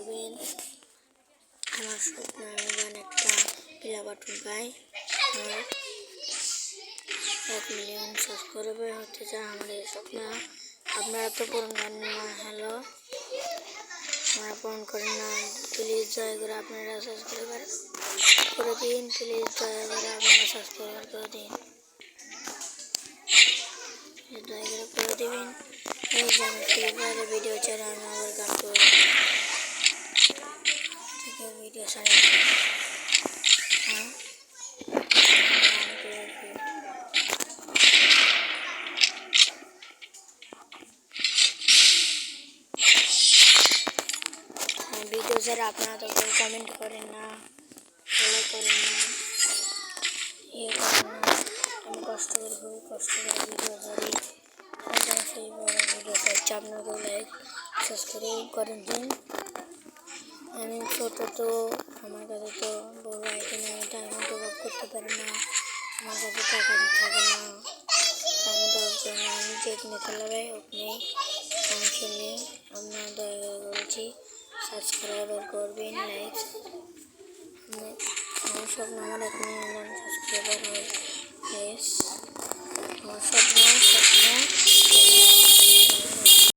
করবেন। আমার স্বপ্ন আমি যেন একটা প্লে বাটন পাই, আমার 1 মিলিয়ন সাবস্ক্রাইবার হতে চায় আমার এই স্বপ্ন। আপনারা তো পূরণ করেন না, হ্যালো আপনারা পূরণ করেন না, প্লিজ দয়া করে আপনারা সাবস্ক্রাইবার করে দিন, প্লিজ দয়া করে আপনারা সাবস্ক্রাইবার করে দিন, দয়া করে দেবেন। এই যে আমি ফ্রি ফায়ারের ভিডিও ছাড়া আমি আবার গান করব থেকে ভিডিও ছাড়া ভিডিও ছাড়া আপনারা তো কেউ কমেন্ট করেন না, ফলো করেন না, ইয়ে করেন না। আমি কষ্ট করে খুবই কষ্ট করে ভিডিও করি, সেই বড় ভিডিও করছি, আপনাকেও লাইক সাবস্ক্রাইব করে দিন। আমি ছোটো তো আমার কাছে তো বড় আইটেম আমি টাইমও ডেভেলপ করতে পারি না, আমার কাছে টাকা থাকে না, টাইমও ডেভেলপ করি না। আমি যেখানে খেলাবে ওখানে আমি খেলি। আপনারা দয়া করে বলছি সাবস্ক্রাইবার করবেন, লাইক। আমার স্বপ্ন আমার 1 মিলিয়ন সাবস্ক্রাইবার হয়। আমার স্বপ্ন